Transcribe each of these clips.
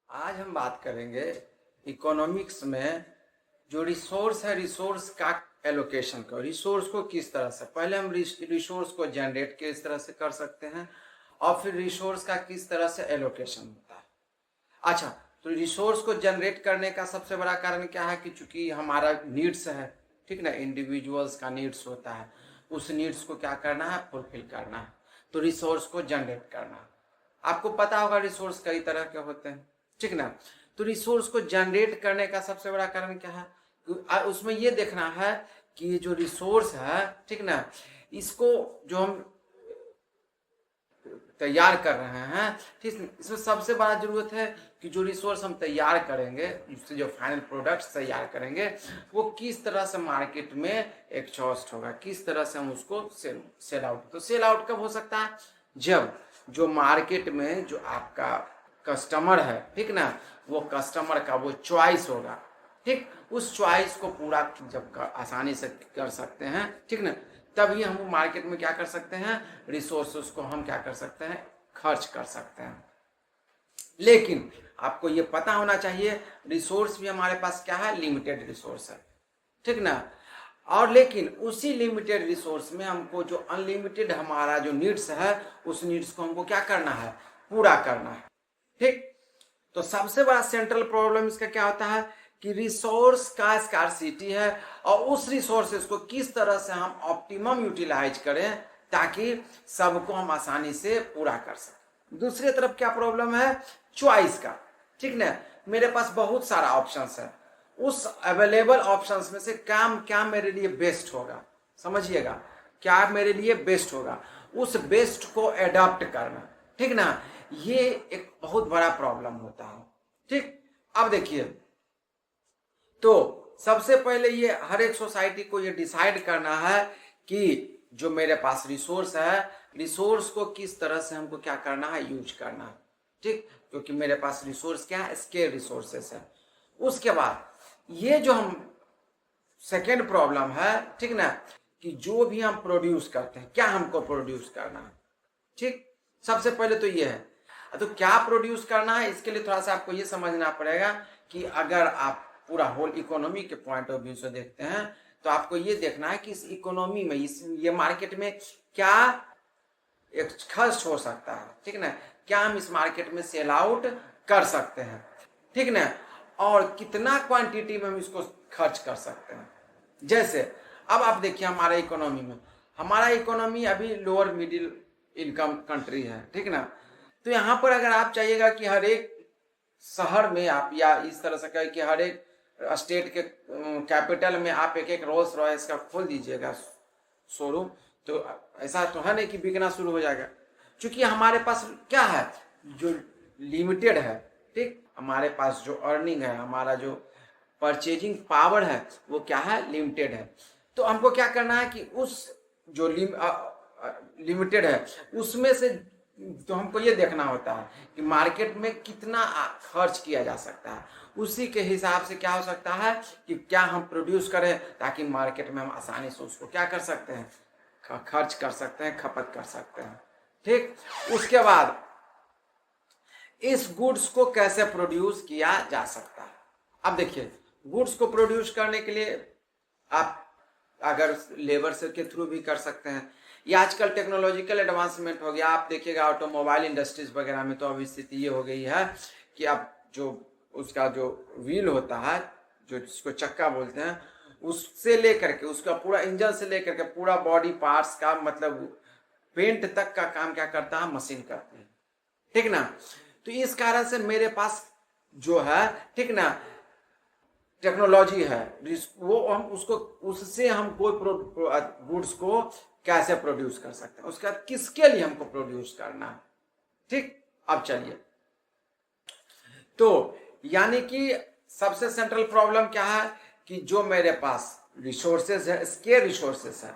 आज हम बात करेंगे इकोनॉमिक्स में जो रिसोर्स है, रिसोर्स का एलोकेशन का, रिसोर्स को किस तरह से, पहले हम रिसोर्स को जनरेट किस तरह से कर सकते हैं और फिर रिसोर्स का किस तरह से एलोकेशन होता है। अच्छा, तो रिसोर्स को जनरेट करने का सबसे बड़ा कारण क्या है कि चूंकि हमारा नीड्स है, ठीक ना, इंडिविजुअल्स का नीड्स होता है, उस नीड्स को क्या करना है, फुलफिल करना है, तो रिसोर्स को जनरेट करना है। आपको पता होगा रिसोर्स कई तरह के होते हैं, ठीक ना। तो रिसोर्स को जनरेट करने का सबसे बड़ा कारण क्या है, उसमें ये देखना है कि जो रिसोर्स है, ठीक ना, इसको जो हम तैयार कर रहे हैं, ठीक, इसमें सबसे बड़ा जरूरत है कि जो रिसोर्स हम तैयार करेंगे, उससे जो फाइनल प्रोडक्ट्स तैयार करेंगे वो किस तरह से मार्केट में एक्सहॉस्ट होगा, किस तरह से हम उसको सेल आउट। तो सेल आउट कब हो सकता है, जब जो मार्केट में जो आपका कस्टमर है, ठीक ना, वो कस्टमर का वो चॉइस होगा, ठीक, उस चॉइस को पूरा जब आसानी से कर सकते हैं, ठीक ना, तभी हम मार्केट में क्या कर सकते हैं, रिसोर्सेस को हम क्या कर सकते हैं, खर्च कर सकते हैं। लेकिन आपको ये पता होना चाहिए रिसोर्स भी हमारे पास क्या है, लिमिटेड रिसोर्स है, ठीक ना। और लेकिन उसी लिमिटेड रिसोर्स में हमको जो अनलिमिटेड हमारा जो नीड्स है, उस नीड्स को हमको क्या करना है, पूरा करना है, ठीक। तो सबसे बड़ा सेंट्रल प्रॉब्लम इसका क्या होता है कि रिसोर्स का स्कार्सिटी है और उस रिसोर्सेज को किस तरह से हम ऑप्टिमम यूटिलाइज करें ताकि सबको हम आसानी से पूरा कर सकें। दूसरी तरफ क्या प्रॉब्लम है, चॉइस का, ठीक ना। मेरे पास बहुत सारा ऑप्शंस है, उस अवेलेबल ऑप्शंस में से क्या मेरे लिए बेस्ट होगा, समझिएगा, क्या मेरे लिए बेस्ट होगा, उस बेस्ट को एडॉप्ट करना, ठीक ना, ये एक बहुत बड़ा प्रॉब्लम होता है, ठीक। अब देखिए, तो सबसे पहले ये हर एक सोसाइटी को ये डिसाइड करना है कि जो मेरे पास रिसोर्स है, रिसोर्स को किस तरह से हमको क्या करना है, यूज करना है, ठीक, क्योंकि मेरे पास रिसोर्स क्या है, स्केर रिसोर्सेस है। उसके बाद ये जो हम सेकेंड प्रॉब्लम है, ठीक ना, कि जो भी हम प्रोड्यूस करते हैं, क्या हमको प्रोड्यूस करना है, ठीक, सबसे पहले तो ये है। तो क्या प्रोड्यूस करना है, इसके लिए थोड़ा सा आपको ये समझना पड़ेगा कि अगर आप पूरा होल इकोनॉमी के पॉइंट ऑफ व्यू से देखते हैं तो आपको ये देखना है कि इस इकोनॉमी में, ये मार्केट में क्या एक खर्च हो सकता है, ठीक ना, क्या हम इस मार्केट में सेल आउट कर सकते हैं, ठीक ना, और कितना क्वांटिटी में हम इसको खर्च कर सकते हैं। जैसे अब आप देखिए हमारे इकोनॉमी में, हमारा इकोनॉमी अभी लोअर मिडिल इनकम कंट्री है, ठीक ना। तो यहाँ पर अगर आप चाहिएगा कि हर एक शहर में आप, या इस तरह से कहें कि हर एक स्टेट के कैपिटल में आप एक एक रोल्स रॉयस का खोल दीजिएगा शोरूम, तो ऐसा तो है नहीं कि बिकना शुरू हो जाएगा, क्योंकि हमारे पास क्या है, जो लिमिटेड है, ठीक, हमारे पास जो अर्निंग है, हमारा जो परचेजिंग पावर है, वो क्या है, लिमिटेड है। तो हमको क्या करना है कि उस जो लिमिटेड है उसमें से तो हमको ये देखना होता है कि मार्केट में कितना खर्च किया जा सकता है, उसी के हिसाब से क्या हो सकता है कि क्या हम प्रोड्यूस करें ताकि मार्केट में हम आसानी से उसको क्या कर सकते हैं, खर्च कर सकते हैं, खपत कर सकते हैं, ठीक। उसके बाद इस गुड्स को कैसे प्रोड्यूस किया जा सकता है। अब देखिए, गुड्स को प्रोड्यूस करने के लिए आप अगर लेबर से के थ्रू भी कर सकते हैं, या आजकल टेक्नोलॉजिकल एडवांसमेंट हो गया, आप देखिएगा ऑटोमोबाइल इंडस्ट्रीज वगैरह में तो अभी स्थिति ये हो गई है कि अब जो उसका जो व्हील होता है, जो जिसको चक्का बोलते हैं, उससे लेकर के उसका पूरा इंजन से लेकर के पूरा बॉडी पार्ट्स का, मतलब पेंट तक का काम क्या करता है, मशीन करती है, ठीक ना। तो इस कारण से मेरे पास जो है, ठीक ना, टेक्नोलॉजी है, वो हम उसको, उससे हम कोई गुड्स को कैसे प्रोड्यूस कर सकते हैं, उसका किसके लिए हमको प्रोड्यूस करना है, ठीक। अब चलिए, तो यानी कि सबसे सेंट्रल प्रॉब्लम क्या है कि जो मेरे पास रिसोर्सेज है, स्केर रिसोर्सेज है,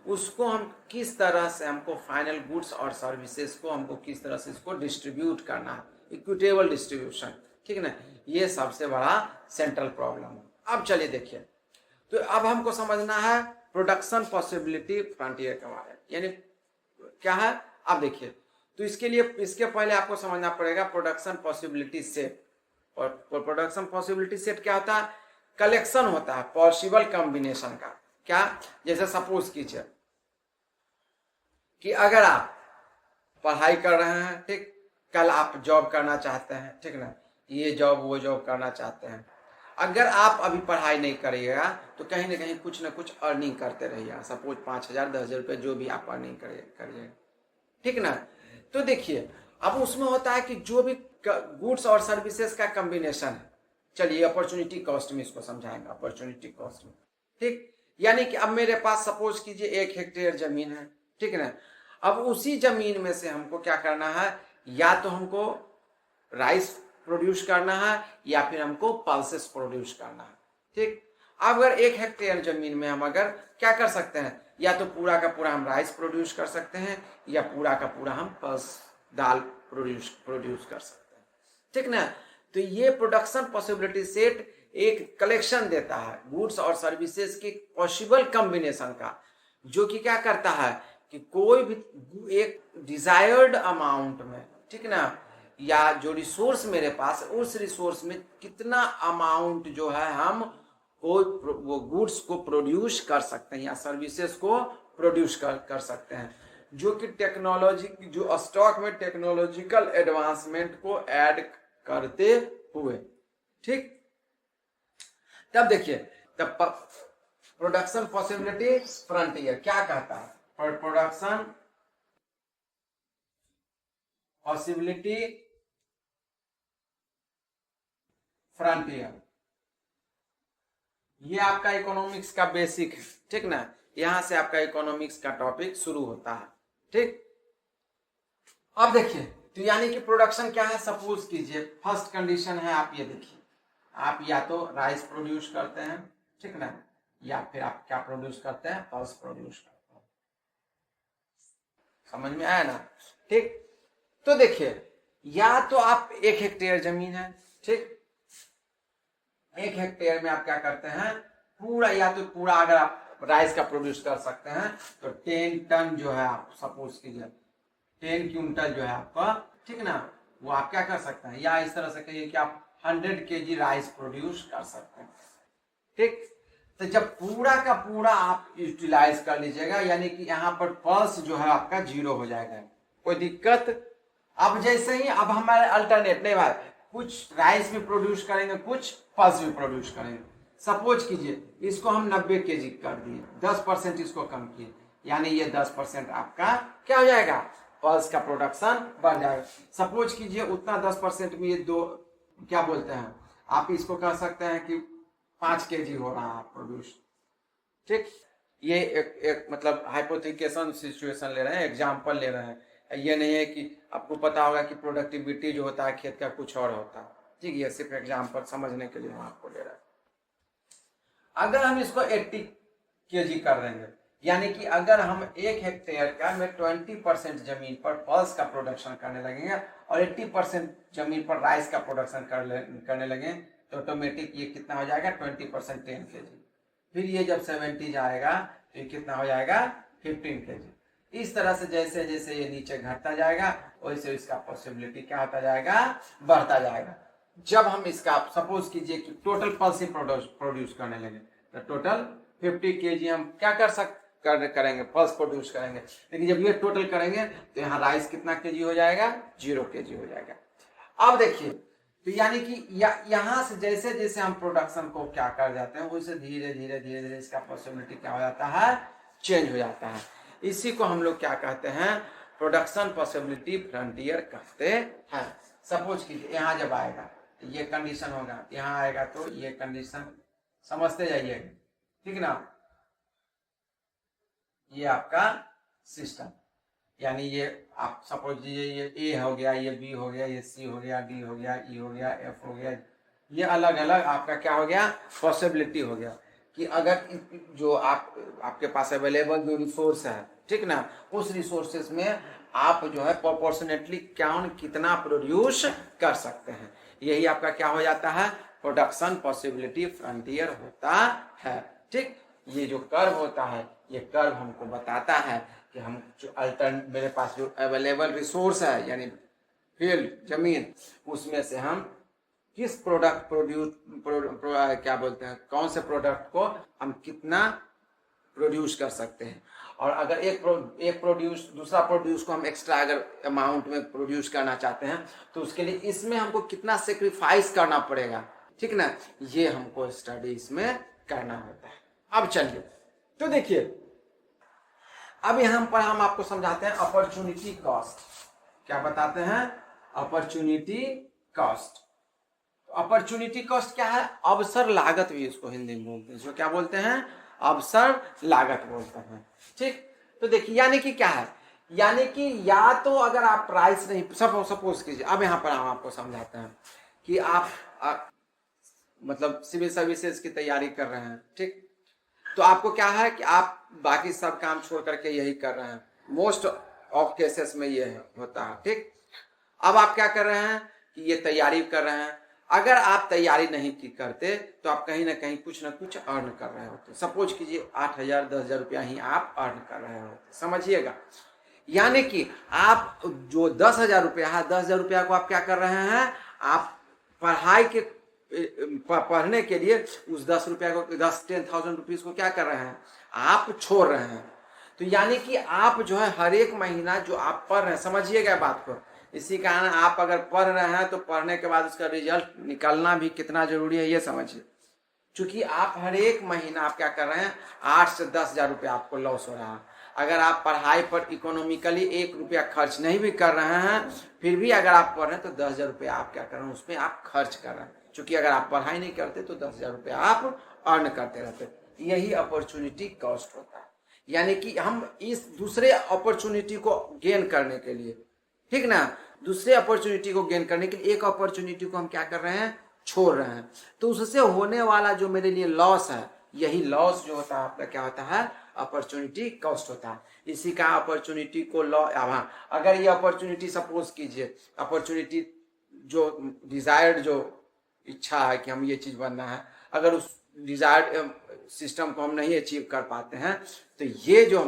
उसको हम किस तरह से, हमको फाइनल गुड्स और सर्विसेज को हमको किस तरह से इसको डिस्ट्रीब्यूट करना है, इक्विटेबल डिस्ट्रीब्यूशन, ठीक है ना, ये सबसे बड़ा सेंट्रल प्रॉब्लम है। अब चलिए देखिए, तो अब हमको समझना है प्रोडक्शन पॉसिबिलिटी फ्रंटियर के बारे में, यानी क्या है। अब देखिए, तो इसके लिए, इसके पहले आपको समझना पड़ेगा प्रोडक्शन पॉसिबिलिटी सेट, और प्रोडक्शन पॉसिबिलिटी सेट क्या होता है? कलेक्शन होता है पॉसिबल कॉम्बिनेशन का। क्या? जैसे सपोज कीजिए कि अगर आप पढ़ाई कर रहे हैं, ठीक, कल आप जॉब करना चाहते हैं, ठीक ना, ये जॉब वो जॉब करना चाहते हैं। अगर आप अभी पढ़ाई नहीं करिएगा तो कहीं ना कहीं कुछ ना कुछ अर्निंग करते रहिएगा, सपोज 5,000 10,000 रुपये जो भी आप अर्निंग करिएगा, ठीक ना। तो देखिए अब उसमें होता है कि जो भी गुड्स और सर्विसेज का कॉम्बिनेशन है, चलिए अपॉर्चुनिटी कॉस्ट में इसको समझाएंगे, अपॉर्चुनिटी कॉस्ट में, ठीक। यानी कि अब मेरे पास सपोज कीजिए 1 हेक्टेयर जमीन है, ठीक ना। अब उसी जमीन में से हमको क्या करना है, या तो हमको राइस प्रोड्यूस करना है या फिर हमको पल्सेस प्रोड्यूस करना है, ठीक। अब अगर 1 हेक्टेयर जमीन में हम अगर क्या कर सकते हैं, या तो पूरा का पूरा हम राइस प्रोड्यूस कर सकते हैं या पूरा का पूरा हम पल्स दाल प्रोड्यूस कर सकते हैं, ठीक ना। तो ये प्रोडक्शन पॉसिबिलिटी सेट एक कलेक्शन देता है गुड्स और सर्विसेज के पॉसिबल कॉम्बिनेशन का, जो कि क्या करता है कि कोई भी एक डिजायर्ड अमाउंट में, ठीक ना, या जो रिसोर्स मेरे पास उस रिसोर्स में कितना अमाउंट जो है हम वो गुड्स को प्रोड्यूस कर सकते हैं या सर्विसेज को प्रोड्यूस कर सकते हैं, जो कि टेक्नोलॉजी जो स्टॉक में टेक्नोलॉजिकल एडवांसमेंट को ऐड करते हुए, ठीक। तब देखिए तब प्रोडक्शन पॉसिबिलिटी फ्रंटियर क्या कहता है, प्रोडक्शन पॉसिबिलिटी फ्रंटियर, ये आपका इकोनॉमिक्स का बेसिक है, ठीक ना। यहां से आपका इकोनॉमिक्स का टॉपिक शुरू होता है, ठीक। अब देखिए तो यानी कि प्रोडक्शन क्या है, सपोज कीजिए फर्स्ट कंडीशन है, आप ये देखिए, आप या तो राइस प्रोड्यूस करते हैं, ठीक ना, या फिर आप क्या प्रोड्यूस करते हैं, पल्स प्रोड्यूस करते हैं। समझ में आया ना, ठीक। तो देखिए या तो आप 1 हेक्टेयर जमीन है, ठीक, 1 हेक्टेयर में आप क्या करते हैं, पूरा या तो पूरा अगर आप राइस का प्रोड्यूस कर सकते हैं तो 10 टन जो है, आप सपोज कीजिए 10 क्विंटल जो है आपका, ठीक ना, वो आप क्या कर सकते हैं, या इस तरह से कहिए कि आप 100 kg राइस प्रोड्यूस कर सकते हैं, ठीक। तो जब पूरा का पूरा आप यूटिलाइज कर लीजिएगा, यानी कि यहाँ पर पल्स जो है आपका 0 हो जाएगा, कोई दिक्कत। अब जैसे ही अब हमारे अल्टरनेट नहीं भाई, कुछ राइस भी प्रोड्यूस करेंगे, कुछ पल्स भी प्रोड्यूस करेंगे। सपोज कीजिए इसको हम 90 kg कर दिए, 10% इसको कम किए, यानी ये 10% आपका क्या हो जाएगा, पल्स का प्रोडक्शन बढ़ जाएगा। सपोज कीजिए उतना 10% में ये दो क्या बोलते हैं, आप इसको कह सकते हैं कि 5 kg हो रहा है प्रोड्यूस, ठीक। ये एक मतलब हाइपोथेटिकल सिचुएशन ले रहे हैं, एग्जाम्पल ले रहे हैं। ये नहीं है कि आपको पता होगा कि प्रोडक्टिविटी जो होता है खेत का कुछ और होता है, ठीक। ये सिर्फ एग्जाम्पल समझने के लिए हम आपको ले रहे हैं। अगर हम इसको 80 kg कर देंगे, यानी कि अगर हम 1 हेक्टेयर का में 20% जमीन पर पल्स का प्रोडक्शन करने लगेंगे और 80% जमीन पर राइस का प्रोडक्शन करने लगे, तो ऑटोमेटिक ये कितना हो जाएगा, 20% 10 kg। फिर ये जब 70 जाएगा तो ये कितना हो जाएगा, 15 kg। इस तरह से जैसे जैसे ये नीचे घटता जाएगा वैसे इसका पॉसिबिलिटी क्या होता जाएगा, बढ़ता जाएगा। जब हम इसका सपोज कीजिए कि टोटल पल्स ही प्रोड्यूस करने लगे, तो टोटल 50 kg हम क्या करेंगे, पल्स प्रोड्यूस करेंगे। लेकिन जब ये टोटल करेंगे तो यहाँ राइस कितना kg हो जाएगा, 0 kg हो जाएगा। अब देखिए तो यानी कि यहाँ से जैसे जैसे हम प्रोडक्शन को क्या कर जाते हैं, वैसे धीरे धीरे धीरे धीरे इसका पॉसिबिलिटी क्या हो जाता है, चेंज हो जाता है। इसी को हम लोग क्या कहते हैं, प्रोडक्शन पॉसिबिलिटी फ्रंटियर कहते हैं। सपोज कीजिए यहाँ जब आएगा ये कंडीशन होगा, यहाँ आएगा तो ये कंडीशन समझते जाइए, ठीक ना। ये आपका सिस्टम, यानी ये आप सपोज कीजिए ये ए हो गया, ये बी हो गया, ये सी हो गया, डी हो गया, ई हो गया, एफ हो गया, ये अलग अलग आपका क्या हो गया, पॉसिबिलिटी हो गया कि अगर जो आपके पास अवेलेबल जो रिसोर्स है, ठीक ना, उस रिसोर्सेस में आप जो है प्रोपोर्शनेटली कितना प्रोड्यूस कर सकते हैं। यही आपका क्या हो जाता है, प्रोडक्शन पॉसिबिलिटी फ्रंटियर होता है, ठीक। ये जो कर्व होता है, ये कर्व हमको बताता है कि हम जो मेरे पास जो अवेलेबल रिसोर्स है, यानी फील्ड जमीन, उसमें से हम किस प्रोडक्ट क्या बोलते हैं, कौन से प्रोडक्ट को हम कितना प्रोड्यूस कर सकते हैं। और अगर एक प्रोड्यूस दूसरा प्रोड्यूस को हम एक्स्ट्रा अगर अमाउंट में प्रोड्यूस करना चाहते हैं तो उसके लिए इसमें हमको कितना सेक्रीफाइस करना पड़ेगा, ठीक ना, ये हमको स्टडी इसमें करना होता है। अब चलिए तो देखिए, अब यहाँ पर हम आपको समझाते हैं अपॉर्चुनिटी कॉस्ट। क्या बताते हैं? Opportunity cost. अपॉर्चुनिटी कॉस्ट क्या है? अवसर लागत भी इसको हिंदी में बोलते हैं। इसको क्या बोलते हैं? अवसर लागत बोलते हैं। ठीक, तो देखिए यानी कि क्या है, यानी कि या तो अगर आप प्राइस नहीं, सपोज कीजिए, अब यहाँ पर हम आपको समझाते हैं कि आप मतलब सिविल सर्विसेज की तैयारी कर रहे हैं, ठीक, तो आपको क्या है कि आप बाकी सब काम छोड़ करके यही कर रहे हैं, मोस्ट ऑफ केसेस में ये होता है, ठीक। अब आप क्या कर रहे हैं कि ये तैयारी कर रहे हैं, अगर आप तैयारी नहीं की करते तो आप कहीं ना कहीं कुछ ना कुछ अर्न कर रहे होते। सपोज कीजिए 8,000 10,000 रुपया ही आप अर्न कर रहे होते, समझिएगा। यानी कि आप जो 10,000 रुपया है, 10,000 रुपया को आप क्या कर रहे हैं, आप पढ़ाई के पढ़ने के लिए उस 10 रुपया को 10,000 रुपीज को क्या कर रहे हैं, आप छोड़ रहे हैं। तो यानी कि आप जो है हर एक महीना जो आप पढ़ रहे हैं, समझिएगा बात को, इसी कारण आप अगर पढ़ रहे हैं तो पढ़ने के बाद उसका रिजल्ट निकालना भी कितना जरूरी है ये समझिए। क्योंकि आप हर एक महीना आप क्या कर रहे हैं, 8 से 10,000 रुपया आपको लॉस हो रहा है। अगर आप पढ़ाई पर इकोनॉमिकली 1 रुपया खर्च नहीं भी कर रहे हैं, फिर भी अगर आप पढ़ रहे हैं तो 10,000 रुपया आप क्या कर रहे हैं, उसमें आप खर्च कर रहे हैं। क्योंकि अगर आप पढ़ाई नहीं करते तो 10,000 रुपया आप अर्न करते रहते। यही अपॉर्चुनिटी कॉस्ट होता है। यानी कि हम इस दूसरे अपॉर्चुनिटी को गेन करने के लिए, ठीक ना, दूसरे अपॉर्चुनिटी को गेन करने के लिए एक अपॉर्चुनिटी को हम क्या कर रहे हैं, छोड़ रहे हैं। तो उससे होने वाला जो मेरे लिए लॉस है, यही लॉस जो होता है आपका क्या होता है, अपॉर्चुनिटी कॉस्ट होता है। इसी का अपॉर्चुनिटी को अगर ये अपॉर्चुनिटी सपोज कीजिए, अपॉर्चुनिटी जो डिजायर्ड जो इच्छा है कि हम ये चीज बनना है, अगर उस डिजायर्ड सिस्टम को हम नहीं अचीव कर पाते हैं तो ये जो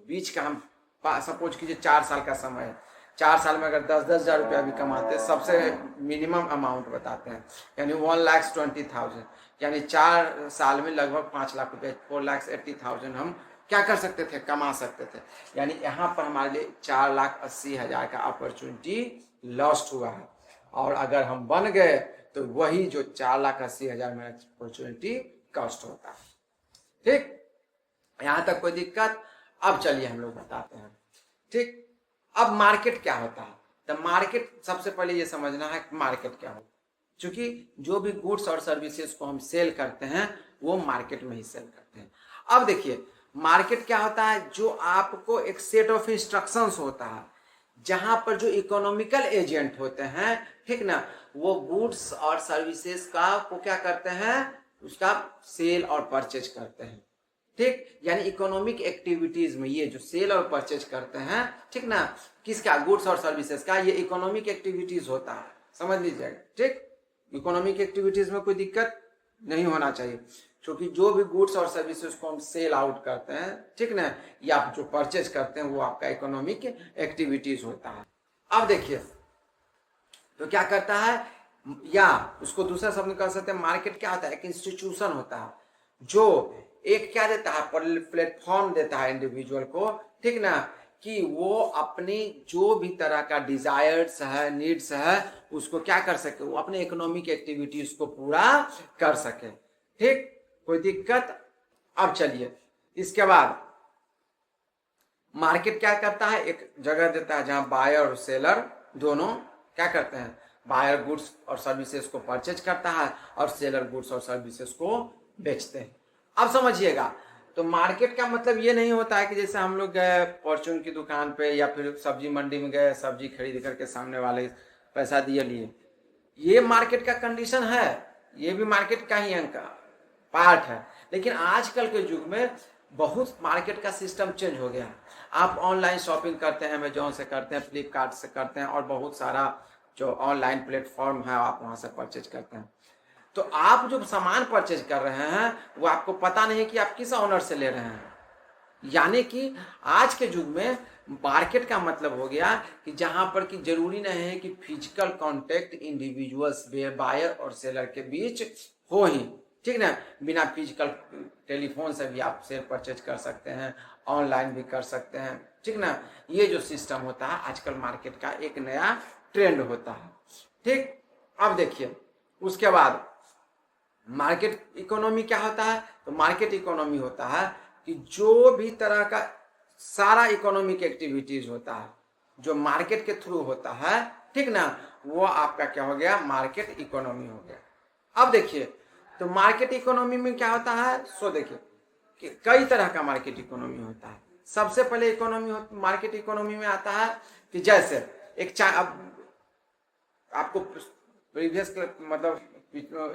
बीच का हम सपोज कीजिए 4 साल का समय है, 4 साल में अगर 10,000 रुपया भी कमाते हैं, सबसे मिनिमम अमाउंट बताते हैं, यानी 1,20,000, यानी 4 साल में लगभग 5 लाख रुपये, 4,80,000 हम क्या कर सकते थे, कमा सकते थे। यानी यहाँ पर हमारे लिए 4,80,000 का अपॉर्चुनिटी लॉस्ट हुआ है। और अगर हम बन गए तो वही जो 4,80,000 में अपॉर्चुनिटी कॉस्ट होता है। ठीक, यहां तक कोई दिक्कत? अब चलिए हम लोग बताते हैं। ठीक, अब मार्केट क्या होता है? तो मार्केट, सबसे पहले ये समझना है कि मार्केट क्या होता है। क्योंकि जो भी गुड्स और सर्विसेज को हम सेल करते हैं वो मार्केट में ही सेल करते हैं। अब देखिए मार्केट क्या होता है, जो आपको एक सेट ऑफ इंस्ट्रक्शंस होता है, जहां पर जो इकोनॉमिकल एजेंट होते हैं, ठीक ना, वो गुड्स और सर्विसेज को क्या करते हैं, उसका सेल और परचेज करते हैं। ठीक, यानी इकोनॉमिक एक्टिविटीज में ये जो सेल और परचेज करते हैं, ठीक ना, किसका, गुड्स और सर्विसेज का, ये इकोनॉमिक एक्टिविटीज होता है, समझ लीजिएगा। ठीक, इकोनॉमिक एक्टिविटीज में कोई दिक्कत नहीं होना चाहिए, क्योंकि जो भी गुड्स और सर्विसेज को हम सेल आउट करते हैं, ठीक ना, या जो परचेज करते हैं, वो आपका इकोनॉमिक एक्टिविटीज होता है। अब देखिए तो क्या करता है, या उसको दूसरा शब्द कर सकते हैं, मार्केट क्या होता है, एक इंस्टीट्यूशन होता है जो एक क्या देता है, प्लेटफॉर्म देता है इंडिविजुअल को, ठीक ना, कि वो अपनी जो भी तरह का डिजायर्स है, नीड्स है, उसको क्या कर सके, वो अपने इकोनॉमिक एक्टिविटीज को पूरा कर सके। ठीक, कोई दिक्कत? अब चलिए इसके बाद मार्केट क्या करता है, एक जगह देता है जहां बायर और सेलर दोनों क्या करते हैं, बायर गुड्स और सर्विसेज को परचेज करता है और सेलर गुड्स और सर्विसेज को बेचते हैं। अब समझिएगा, तो मार्केट का मतलब ये नहीं होता है कि जैसे हम लोग गए फॉर्चून की दुकान पे या फिर सब्जी मंडी में गए, सब्जी खरीद करके सामने वाले पैसा दिए लिए, ये मार्केट का कंडीशन है, ये भी मार्केट का ही अंग पार्ट है। लेकिन आजकल के युग में बहुत मार्केट का सिस्टम चेंज हो गया। आप ऑनलाइन शॉपिंग करते हैं, अमेजोन से करते हैं, फ्लिपकार्ट से करते हैं, और बहुत सारा जो ऑनलाइन प्लेटफॉर्म है आप वहां से परचेज करते हैं। तो आप जो सामान परचेज कर रहे हैं वो आपको पता नहीं कि आप किस ऑनर से ले रहे हैं, यानी कि आज के युग में मार्केट का मतलब हो गया कि जहां पर कि जरूरी नहीं है कि फिजिकल कांटेक्ट इंडिविजुअल्स बायर और सेलर के बीच हो ही, ठीक ना। बिना फिजिकल टेलीफोन से भी आप सेल परचेज कर सकते हैं, ऑनलाइन भी कर सकते हैं, ठीक ना। ये जो सिस्टम होता है आजकल मार्केट का एक नया ट्रेंड होता है, ठीक। अब देखिए उसके बाद मार्केट इकोनॉमी क्या होता है, तो मार्केट इकोनॉमी होता है कि जो भी तरह का सारा इकोनॉमिक एक्टिविटीज होता है जो मार्केट के थ्रू होता है, ठीक ना, वो आपका क्या हो गया, मार्केट इकोनॉमी हो गया। अब देखिए तो मार्केट इकोनॉमी में क्या होता है, सो देखिए कि कई तरह का मार्केट इकोनॉमी होता है। सबसे पहले मार्केट इकोनॉमी में आता है कि जैसे एक अब आपको प्रीवियस मतलब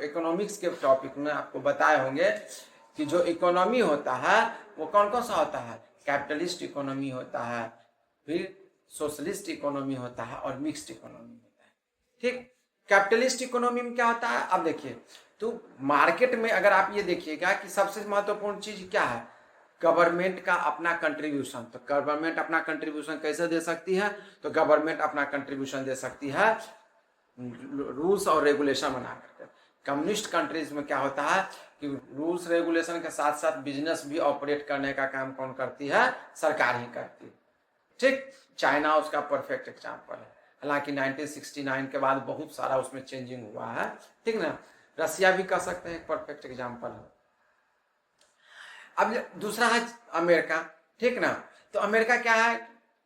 इकोनॉमिक्स के टॉपिक में आपको बताए होंगे कि जो इकोनॉमी होता है वो कौन कौन सा होता है, कैपिटलिस्ट इकोनॉमी होता है, फिर सोशलिस्ट इकोनॉमी होता है और मिक्स्ड इकोनॉमी होता है, ठीक। कैपिटलिस्ट इकोनॉमी में क्या होता है, अब देखिए तो मार्केट में अगर आप ये देखिएगा कि सबसे महत्वपूर्ण चीज क्या है, गवर्नमेंट का अपना कंट्रीब्यूशन। तो गवर्नमेंट अपना कंट्रीब्यूशन कैसे दे सकती है, तो गवर्नमेंट अपना कंट्रीब्यूशन दे सकती है रूल्स और रेगुलेशन बना करके। कम्युनिस्ट कंट्रीज में क्या होता है कि रूल्स रेगुलेशन के साथ साथ बिजनेस भी ऑपरेट करने का काम कौन करती है, सरकार ही करती है, ठीक। चाइना उसका परफेक्ट एग्जाम्पल है, हालांकि 1969 के बाद बहुत सारा उसमें चेंजिंग हुआ है, ठीक ना। रसिया भी कह सकते हैं एक परफेक्ट एग्जाम्पल है। अब दूसरा है अमेरिका, ठीक ना। तो अमेरिका क्या है,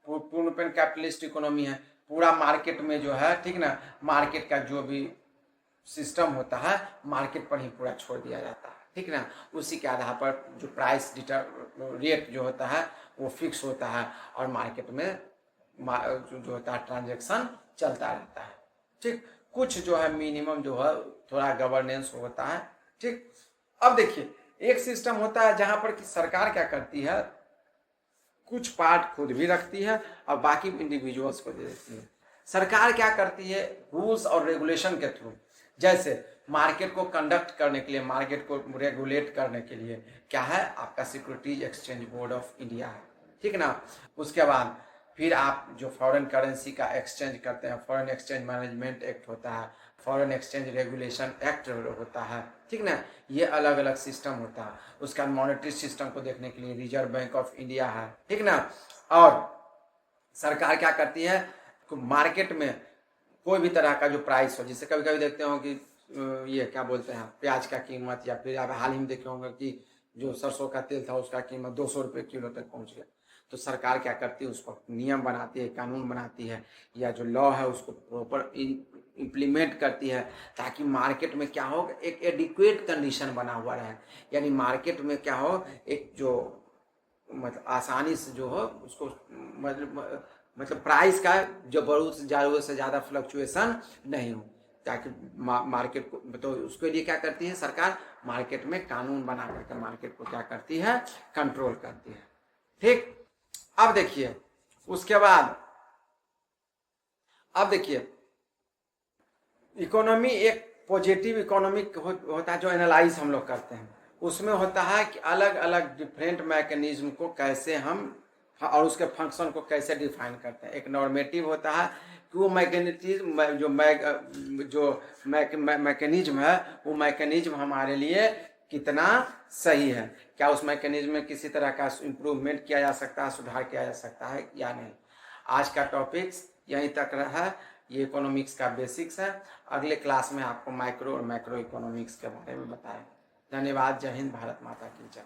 पूर्णपन कैपिटलिस्ट इकोनॉमी है, पूरा मार्केट में जो है, ठीक ना, मार्केट का जो भी सिस्टम होता है मार्केट पर ही पूरा छोड़ दिया जाता है, ठीक ना। उसी के आधार पर जो प्राइस रेट जो होता है वो फिक्स होता है और मार्केट में जो होता है ट्रांजैक्शन चलता रहता है, ठीक। कुछ जो है मिनिमम जो है थोड़ा गवर्नेंस होता है, ठीक। अब देखिए एक सिस्टम होता है जहां पर कि सरकार क्या करती है, कुछ पार्ट खुद भी रखती है और बाकी इंडिविजुअल्स को दे देती है। सरकार क्या करती है, रूल्स और रेगुलेशन के थ्रू, जैसे मार्केट को कंडक्ट करने के लिए, मार्केट को रेगुलेट करने के लिए क्या है, आपका securities exchange board of India है, ठीक ना। उसके बाद फिर आप जो फॉरेन करेंसी का एक्सचेंज करते हैं, फॉरेन एक्सचेंज मैनेजमेंट एक्ट होता है, फॉरेन एक्सचेंज रेगुलेशन एक्ट होता है, ठीक ना। ये अलग अलग सिस्टम होता है। उसका मॉनेटरी सिस्टम को देखने के लिए रिजर्व बैंक ऑफ इंडिया है, ठीक ना। और सरकार क्या करती है, मार्केट में कोई भी तरह का जो प्राइस हो, जिससे कभी कभी देखते हो कि ये क्या बोलते हैं प्याज का कीमत, या फिर आप हाल ही में देखे होंगे कि जो सरसों का तेल था उसका कीमत 200 रुपये किलो तक पहुंच गया। तो सरकार क्या करती है, उस पर नियम बनाती है, कानून बनाती है, या जो लॉ है उसको प्रॉपर इम्प्लीमेंट करती है, ताकि मार्केट में क्या हो, एक एडिक्वेट कंडीशन बना हुआ रहे। यानी मार्केट में क्या हो, एक जो मतलब आसानी से जो हो उसको मतलब प्राइस का जरूरत से ज़्यादा फ्लक्चुएशन नहीं हो, ताकि मार्केट को, तो उसके लिए क्या करती है सरकार, मार्केट में कानून बना करके मार्केट को क्या करती है, कंट्रोल करती है, ठीक। अब देखिए उसके बाद, अब देखिए इकोनॉमी एक पॉजिटिव इकोनॉमिक होता है जो एनालाइज हम लोग करते हैं। उसमें होता है कि अलग अलग डिफरेंट मैकेनिज्म को कैसे हम और उसके फंक्शन को कैसे डिफाइन करते हैं। एक नॉर्मेटिव होता है कि वो मैकेनिज्म जो मैकेनिज्म है वो मैकेनिज्म हमारे लिए कितना सही है, क्या उस मैकेनिज्म में किसी तरह का इम्प्रूवमेंट किया जा सकता है, सुधार किया जा सकता है या नहीं। आज का टॉपिक्स यहीं तक रहा, ये इकोनॉमिक्स का बेसिक्स है। अगले क्लास में आपको माइक्रो और मैक्रो इकोनॉमिक्स के बारे में बताएं। धन्यवाद। जय हिंद। भारत माता की जय।